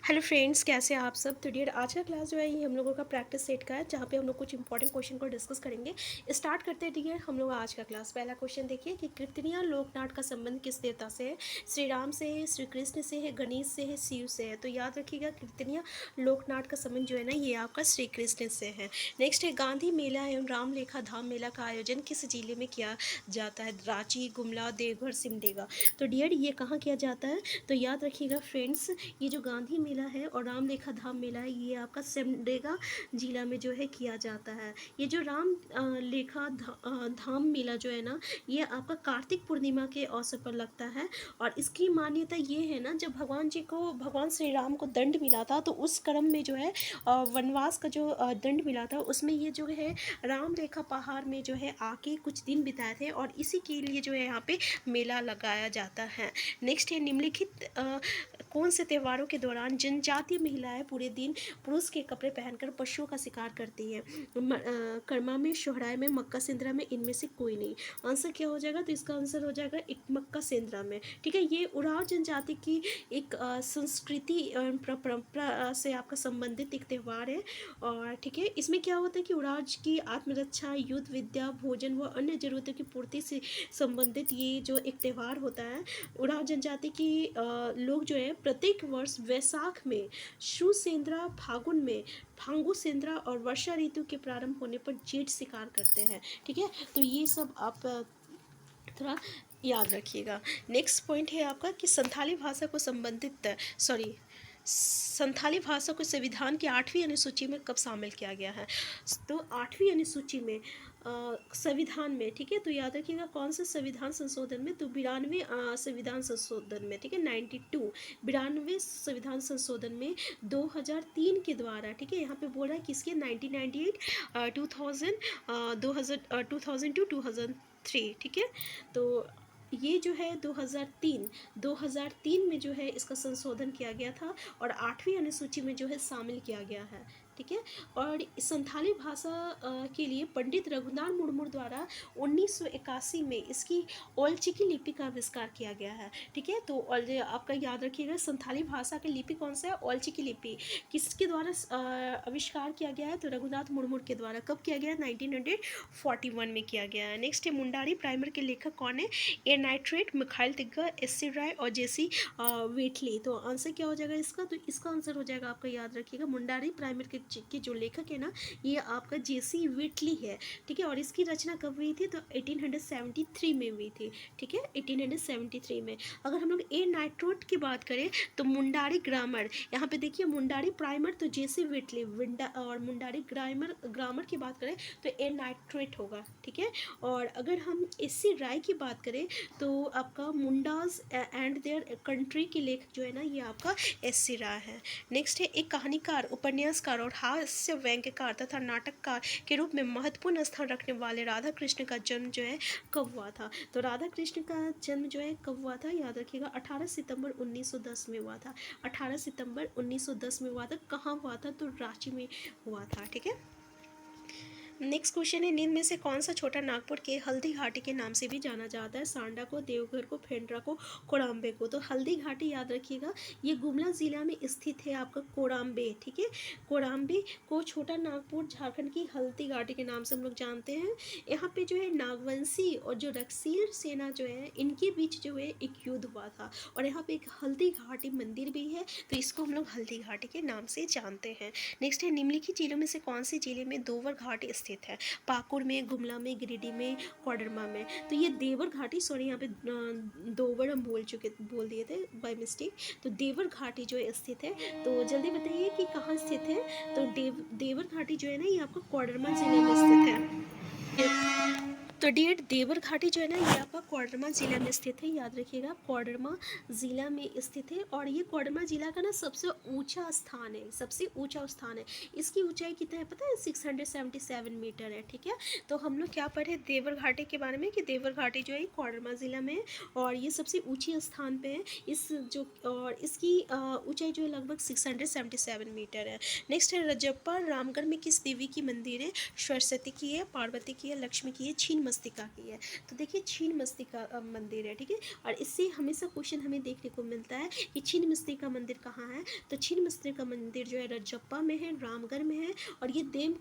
Hello friends, कैसे हैं आप सब। तो डियर, आज का क्लास जो है ये हम लोगों का प्रैक्टिस सेट का है, जहाँ पे हम लोग कुछ इंपॉर्टेंट क्वेश्चन को डिस्कस करेंगे। स्टार्ट करते हैं डियर हम लोग आज का क्लास। पहला क्वेश्चन देखिए कि कीर्तनिया लोकनाट का संबंध किस देवता से है। श्री राम से है, श्री कृष्ण से है, गणेश से है, शिव से है। तो याद रखिएगा कीर्तनिया लोकनाट का संबंध जो है ना ये आपका श्री कृष्ण से है। नेक्स्ट है गांधी मेला एवं रामलेखा धाम मेला का आयोजन किस जिले में किया जाता है। रांची, गुमला, देवघर, सिमडेगा। तो डियर ये कहाँ किया जाता है। तो याद रखिएगा फ्रेंड्स, ये जो गांधी मेला है और रामलेखा धाम मेला है ये आपका सिमडेगा जिला में जो है किया जाता है। ये जो लेखा धाम मेला जो है ना ये आपका कार्तिक पूर्णिमा के अवसर पर लगता है। और इसकी मान्यता ये है ना, जब भगवान जी को, भगवान श्री राम को दंड मिला था तो उस क्रम में जो है वनवास का जो दंड मिला था उसमें ये जो है रामरेखा पहाड़ में जो है आके कुछ दिन बिताए थे और इसी के लिए जो है यहाँ पे मेला लगाया जाता है। नेक्स्ट है निम्नलिखित कौन से त्योहारों के दौरान जनजातीय महिलाएं पूरे दिन पुरुष के कपड़े पहनकर पशुओं का शिकार करती हैं। कर्मा में, सोहराय में, मक्का सिंद्रा में, इनमें से कोई नहीं। आंसर क्या हो जाएगा। तो इसका आंसर हो जाएगा एक मक्का सिंद्रा में। ठीक है, ये उराव जनजाति की एक संस्कृति परंपरा से आपका संबंधित एक त्यौहार है। और ठीक है, इसमें क्या होता है कि उराव की आत्मरक्षा, युद्ध विद्या, भोजन व अन्य जरूरतों की पूर्ति से संबंधित ये जो एक त्यौहार होता है। उराव जनजाति की लोग जो है प्रत्येक वर्ष वैसाख में, शुसेंद्रा फागुन में, फांगु सेंद्रा और वर्षा ऋतु के प्रारंभ होने पर जेठ शिकार करते हैं। ठीक है, तो ये सब आप थोड़ा याद रखिएगा। नेक्स्ट पॉइंट है आपका कि संथाली भाषा को संथाली भाषा को संविधान की 8वीं अनुसूची में कब शामिल किया गया है। तो 8वीं अनुसूची में संविधान में, ठीक है, तो याद रखिएगा कौन से संविधान संशोधन में। तो 92 संविधान संशोधन में, ठीक है, 92 92 संविधान संशोधन में 2003 के द्वारा। ठीक है, यहाँ पे बोल रहा है किसके, 1998, 2000 टू 2003। ठीक है, तो ये जो है 2003 में जो है इसका संशोधन किया गया था और 8वीं अनुसूची में जो है शामिल किया गया है। ठीक है, और संथाली भाषा के लिए पंडित रघुनाथ मुर्मू द्वारा 1981 में इसकी ओलचिकी लिपि का आविष्कार किया गया है। ठीक है, तो आपका याद रखिएगा संथाली भाषा की लिपि कौन सा है, ओलचिकी लिपि। किसके द्वारा आविष्कार किया गया है। तो रघुनाथ मुर्मू के द्वारा। कब किया गया, 1941 में किया गया है। नेक्स्ट है मुंडारी प्राइमर के लेखक कौन है। ए नाइट्रेट, मिखाइल तिग्गा, एस.सी. राय और जेसी वेटली। तो आंसर क्या हो जाएगा इसका। तो इसका आंसर हो जाएगा आपका, याद रखिएगा, मुंडारी प्राइमर के जो लेखक है ना ये आपका जेसी वेटली है। ठीक है, और इसकी रचना कब हुई थी। तो 1873 में हुई थी। ठीक है, 1873 में। अगर हम लोग ए नाइट्रोट की बात करें तो मुंडारी ग्रामर, यहाँ पे देखिए मुंडारी प्राइमर तो जेसी वेटली, और मुंडारी ग्रामर की बात करें तो ए नाइट्रेट होगा। ठीक है, और अगर हम एस.सी. राय की बात करें तो आपका मुंडाज एंड देयर कंट्री के लेखक जो है ना ये आपका एस.सी. राय है। नेक्स्ट है एक कहानीकार, उपन्यासकार और हास्य व्यंग्यकार तथा नाटककार के रूप में महत्वपूर्ण स्थान रखने वाले राधा कृष्ण का जन्म जो है कब हुआ था। तो राधा कृष्ण का जन्म जो है कब हुआ था, याद रखिएगा 18 सितंबर 1910 में हुआ था। 18 सितंबर 1910 में हुआ था। कहाँ हुआ था, तो रांची में हुआ था। ठीक है, नेक्स्ट क्वेश्चन है निम्न में से कौन सा छोटा नागपुर के हल्दी घाटी के नाम से भी जाना जाता है। सांडा को, देवघर को, फेंड्रा को, कोड़ाम्बे को। तो हल्दी घाटी याद रखिएगा ये गुमला जिला में स्थित है आपका कोड़ाम्बे। ठीक है, कोड़ाम्बे को छोटा नागपुर झारखंड की हल्दी घाटी के नाम से हम लोग जानते हैं। यहाँ पे जो है नागवंशी और जो रक्सील सेना जो है इनके बीच जो है एक युद्ध हुआ था और यहाँ पे एक हल्दी घाटी मंदिर भी है, तो इसको हम लोग हल्दी घाटी के नाम से जानते हैं। नेक्स्ट है निम्नलिखित जिलों में से कौन से जिले में दोवर घाटी स्थित है। पाकुड़ में, गुमला में, गिरिडीह में, कोडरमा में। तो ये देवर घाटी, सॉरी यहाँ पे दोवर हम बोल दिए थे बाय मिस्टेक। तो देवर घाटी जो है स्थित है। तो जल्दी बताइए कि कहाँ स्थित है। तो देवर घाटी जो है ना ये आपको कोडरमा जिले में स्थित है। तो डियर देवर घाटी जो है ना ये आपका कोडरमा जिला में स्थित है। याद रखिएगा कोडरमा जिला में स्थित है और ये कोडरमा जिला का ना सबसे ऊंचा स्थान है, सबसे ऊंचा स्थान है। इसकी ऊंचाई कितना है पता है, 677 मीटर है। ठीक है, तो हम लोग क्या पढ़े देवर घाटी के बारे में कि देवर घाटी जो है कोडरमा जिला में है और ये सबसे ऊंची स्थान पे है। और इसकी ऊंचाई जो है लगभग 677 मीटर है। नेक्स्ट है रजप्पा रामगढ़ में किस देवी की मंदिर है। सरस्वती की है, पार्वती की है, लक्ष्मी की है, छीन मस्तिका की है। तो देखिए छीन मस्तिका मंदिर है, ठीक है। और इससे हमेशा क्वेश्चन हमें देखने को मिलता है कि छीन मस्तिका मंदिर कहाँ है। तो छीन मस्तिका मंदिर जो है रजरप्पा में है, रामगढ़ में है। और ये देव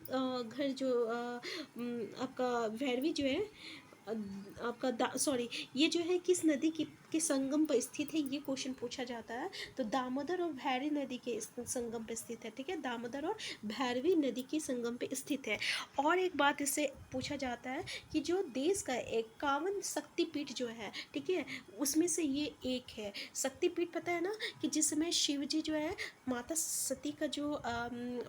घर जो आपका भैरवी जो है आपका सॉरी, ये जो है किस नदी के संगम पर स्थित है, ये क्वेश्चन पूछा जाता है। तो दामोदर और भैरवी नदी के संगम पर स्थित है, ठीक है। दामोदर और भैरवी नदी के संगम पे स्थित है। और एक बात इससे पूछा जाता है कि जो देश का 51 शक्तिपीठ जो है, ठीक है, उसमें से ये एक है। शक्तिपीठ पता है ना कि जिस समय शिव जी जो है माता सती का जो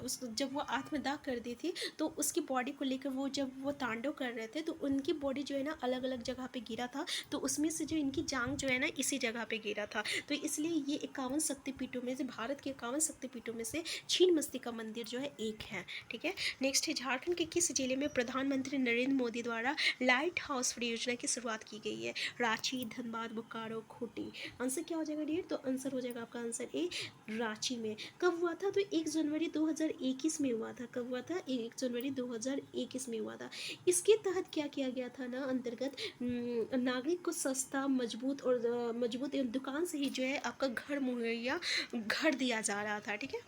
उस जब वो आत्मदाह कर दी थी, तो उसकी बॉडी को लेकर वो जब वो तांडव कर रहे थे, तो उनकी बॉडी जो है ना अलग अलग जगह पे गिरा था। तो उसमें से जो इनकी जांग जो है ना इसी जगह पे गिरा था। तो इसलिए ये 51 शक्तिपीठों में से, भारत के 51 शक्तिपीठों में से छीन मस्तिका मंदिर जो है एक है, ठीक है। नेक्स्ट है झारखंड के किस जिले में प्रधानमंत्री नरेंद्र मोदी द्वारा लाइट हाउस परियोजना की शुरुआत की गई है। रांची, धनबाद, बोकारो, खूंटी। आंसर क्या हो जाएगा डियर? तो आंसर हो जाएगा आपका आंसर ए, रांची में। कब हुआ था? तो 1 जनवरी 2021 में हुआ था। कब हुआ था? 1 जनवरी 2021 में हुआ था। इसके तहत क्या किया गया था ना, अंतर्गत नागरिक को सस्ता, मजबूत एवं दुकान से ही जो है आपका घर मुहैया घर दिया जा रहा था, ठीक है।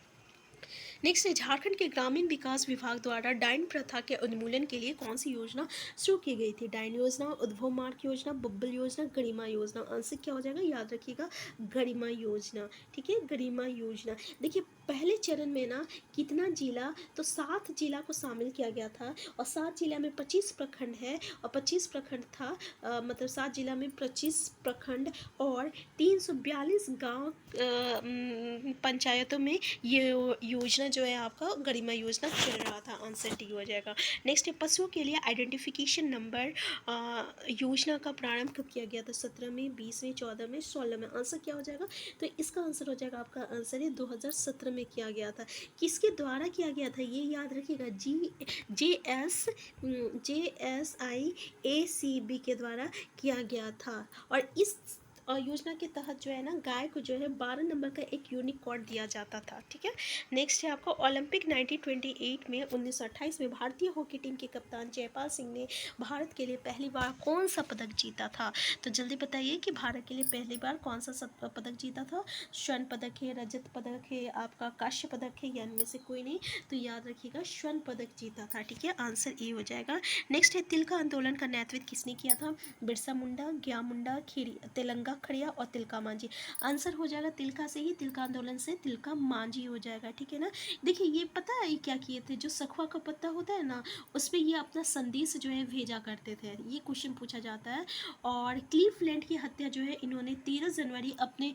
नेक्स्ट है झारखंड के ग्रामीण विकास विभाग द्वारा डायन प्रथा के उन्मूलन के लिए कौन सी योजना शुरू की गई थी। डायन योजना, उद्भव मार्ग योजना, बब्बल योजना, गरिमा योजना। आंसर क्या हो जाएगा? याद रखिएगा, गरिमा योजना, ठीक है, गरिमा योजना। देखिए पहले चरण में ना कितना जिला, तो 7 जिला को शामिल किया गया था। और 7 जिला में 25 प्रखंड है, और 25 प्रखंड था मतलब 7 जिला में 25 प्रखंड और 342 गांव पंचायतों में ये योजना जो है आपका गरिमा योजना चल रहा था। आंसर डी हो जाएगा। नेक्स्ट है पशुओं के लिए आइडेंटिफिकेशन नंबर योजना का प्रारंभ कब किया गया था। 17 में, 20 में, 14 में, 16 में। आंसर क्या हो जाएगा? तो इसका आंसर हो जाएगा आपका आंसर है 2017 में किया गया था। किसके द्वारा किया गया था ये याद रखिएगा, JSIACB के द्वारा किया गया था। और इस योजना के तहत जो है ना गाय को जो है 12 नंबर का एक यूनिक कोड दिया जाता था, ठीक है। नेक्स्ट है आपका ओलंपिक 1928 में 1928 में भारतीय हॉकी टीम के कप्तान जयपाल सिंह ने भारत के लिए पहली बार कौन सा पदक जीता था। तो जल्दी बताइए कि भारत के लिए पहली बार कौन सा पदक जीता था। स्वर्ण पदक है, रजत पदक है, आपका कांस्य पदक है, या इनमें से कोई नहीं। तो याद रखिएगा स्वर्ण पदक जीता था, ठीक है। आंसर ए हो जाएगा। नेक्स्ट है तिलका आंदोलन का नेतृत्व किसने किया था। बिरसा मुंडा, ज्ञा मुंडा, तेलंगा खड़िया और तिलका मांझी। आंसर हो जाएगा तिलका से ही, तिलका आंदोलन से तिलका मांझी हो जाएगा, ठीक है ना। देखिए ये पता है ये क्या किए थे, जो सखुआ का पत्ता होता है ना उस पर ये अपना संदेश जो है भेजा करते थे। ये क्वेश्चन पूछा जाता है। और क्लीवलैंड की हत्या जो है इन्होंने 13 जनवरी अपने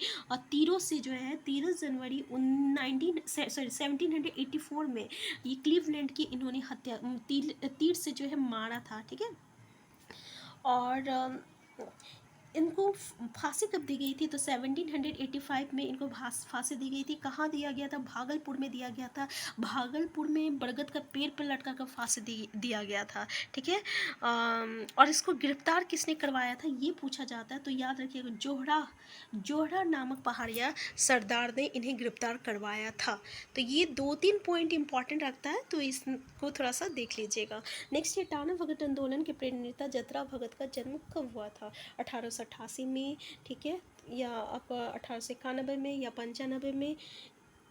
तीरों से जो है 13 जनवरी 1784 में ये क्लीवलैंड की इन्होंने हत्या तीर से जो है मारा था, ठीक है। और इनको फांसी कब दी गई थी। तो 1785 में इनको फांसी दी गई थी। कहाँ दिया गया था? भागलपुर में दिया गया था। भागलपुर में बरगद का पेड़ पर लटका कर फांसी दिया गया था, ठीक है। और इसको गिरफ्तार किसने करवाया था ये पूछा जाता है। तो याद रखिएगा जोहरा नामक पहाड़िया सरदार ने इन्हें गिरफ्तार करवाया था। तो ये 2-3 पॉइंट इंपॉर्टेंट रखता है, तो इसको थोड़ा सा देख लीजिएगा। नेक्स्ट ये टाना भगत आंदोलन के प्रेरणेता जतरा भगत का जन्म कब हुआ था। 1888 में, ठीक है, या आपका 1891 में या 95 में।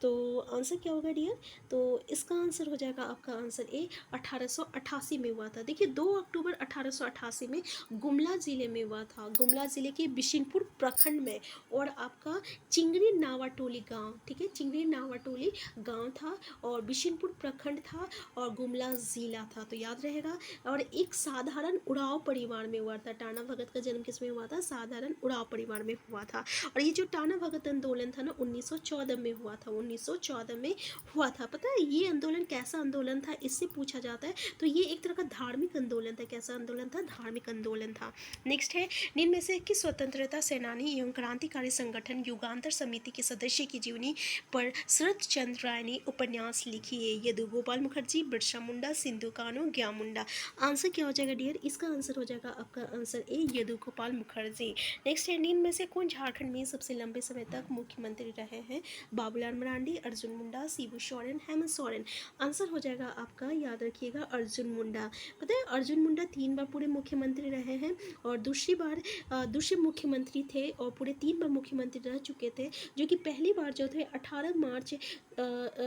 तो आंसर क्या होगा डियर? तो इसका आंसर हो जाएगा आपका आंसर ए, 1888 में हुआ था। देखिए 2 अक्टूबर 1888 में गुमला ज़िले में हुआ था। गुमला ज़िले के बिशनपुर प्रखंड में। और आपका चिंगरी नावाटोली गांव, ठीक है, चिंगरी नावाटोली गांव था और बिशनपुर प्रखंड था और गुमला ज़िला था। तो याद रहेगा। और एक साधारण उड़ाव परिवार में हुआ था। टाना भगत का जन्म किस में हुआ था? साधारण उड़ाव परिवार में हुआ था। और ये जो टाना भगत आंदोलन था ना 1914 में हुआ था। 1914 में हुआ था। पता है ये आंदोलन कैसा आंदोलन था इससे पूछा जाता है। तो ये एक तरह का धार्मिक आंदोलन था। कैसा आंदोलन था? धार्मिक आंदोलन था। नेक्स्ट है निम्न में से किस स्वतंत्रता सेनानी एवं क्रांतिकारी संगठन युगांतर समिति के सदस्य की जीवनी पर शरद चंद्र राय ने उपन्यास लिखी है। यदु गोपाल मुखर्जी, बिरसा मुंडा, सिंधु कान्हू, ज्ञा मुंडा। आंसर क्या हो जाएगा डियर? इसका आंसर हो जाएगा आपका answer A, Yadu Gopal Mukherjee. Next है निम्न में से कौन झारखंड में सबसे लंबे समय तक मुख्यमंत्री रहे हैं। बाबूलाल मरांडी, मार्कंडे, अर्जुन मुंडा, शिबू सोरेन, हेमंत सोरेन। आंसर हो जाएगा आपका, याद रखिएगा, अर्जुन मुंडा। पता है अर्जुन मुंडा 3 बार पूरे मुख्यमंत्री रहे हैं और दूसरी बार दूसरे मुख्यमंत्री थे और पूरे 3 बार मुख्यमंत्री रह चुके थे, जो कि पहली बार जो थे 18 मार्च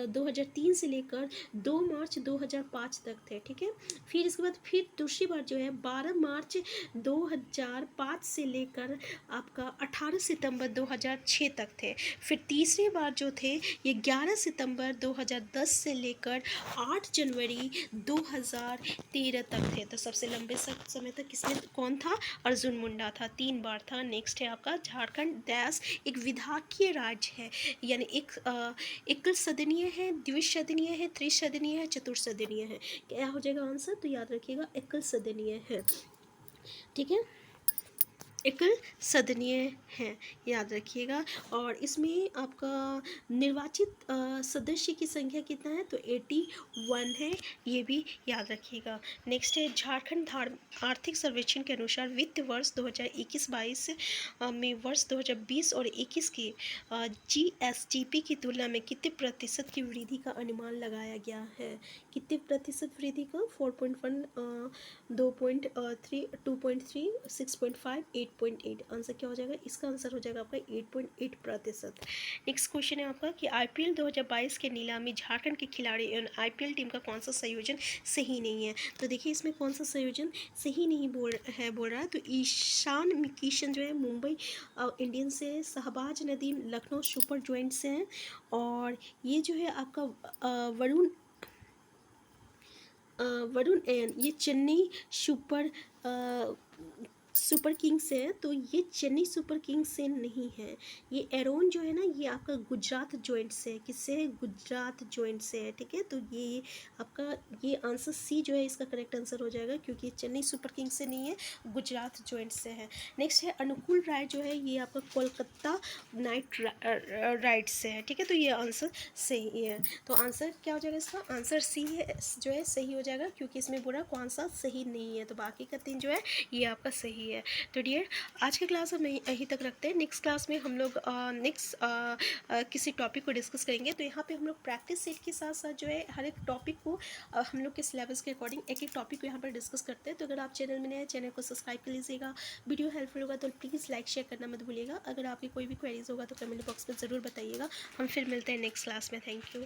2003 से लेकर 2 मार्च 2005 तक थे। ठीक है, फिर इसके बाद फिर दूसरी बार जो है 12 मार्च 2005 से लेकर आपका 18 सितंबर 2006 तक थे। फिर तीसरी बार जो थे ये 11 सितंबर 2010 से लेकर 8 जनवरी 2013 तक थे। तो सबसे लंबे समय तक किसने कौन था? अर्जुन मुंडा था, 3 बार था। नेक्स्ट है आपका झारखंड देश एक विधाकीय राज्य है, यानी एक सदनीय है, द्विसदनीय है, त्रिसदनीय है, चतुर्सदनीय है। क्या हो जाएगा आंसर? तो याद रखिएगा एकल सदनीय है। ठीक है, एकल सदनीय है, याद रखिएगा। और इसमें आपका निर्वाचित सदस्य की संख्या कितना है? तो 81 है, ये भी याद रखिएगा। नेक्स्ट है झारखंड आर्थिक सर्वेक्षण के अनुसार वित्त वर्ष 2021-22 में वर्ष 2020 और 21 की जीएसडीपी की तुलना में कितने प्रतिशत की वृद्धि का अनुमान लगाया गया है? कितने प्रतिशत वृद्धि का? 4.1, 2.3, 2.3, 6.5, 8.8। आंसर क्या हो जाएगा? इसका आंसर हो जाएगा आपका 8.8%। नेक्स्ट क्वेश्चन है आपका कि आईपीएल 2022 के नीलामी झारखंड के खिलाड़ी एवं आईपीएल टीम का कौन सा संयोजन सही नहीं है? तो देखिए इसमें कौन सा संयोजन सही नहीं बोल रहा है। तो ईशान किशन जो है मुंबई इंडियंस से, शहबाज नदीम लखनऊ सुपर जॉइंट से हैं, और ये जो है आपका वरुण एन ये चेन्नई सुपर किंग्स से है। तो ये चेन्नई सुपर किंग्स से नहीं है। ये एरोन जो है ना, ये आपका गुजरात जॉइंट से है। किससे है? गुजरात जॉइंट से है। ठीक है, तो ये आपका ये आंसर सी जो है इसका करेक्ट आंसर हो जाएगा, क्योंकि चेन्नई सुपर किंग्स से नहीं है, गुजरात जॉइंट से है। नेक्स्ट है अनुकूल राय जो है, ये आपका कोलकाता नाइट राइड्स से है। ठीक है, तो ये आंसर सही है। तो आंसर क्या हो जाएगा? इसका आंसर सी है जो है सही हो जाएगा, क्योंकि इसमें पूरा कौन सा सही नहीं है। तो बाकी का 3 जो है ये आपका सही है। तो डियर आज के क्लास हम यहीं तक रखते हैं। नेक्स्ट क्लास में हम लोग किसी टॉपिक को डिस्कस करेंगे। तो यहाँ पे हम लोग प्रैक्टिस सेट के साथ साथ जो है हर एक टॉपिक को हम लोग के सिलेबस के अकॉर्डिंग एक टॉपिक को यहाँ पर डिस्कस करते हैं। तो अगर आप चैनल में नए हैं, चैनल को सब्सक्राइब कर लीजिएगा। वीडियो हेल्पफुल होगा तो प्लीज़ लाइक शेयर करना मत भूलिएगा। अगर आपकी कोई भी क्वेरीज होगा तो कमेंट बॉक्स में ज़रूर बताइएगा। हम फिर मिलते हैं नेक्स्ट क्लास में। Thank you.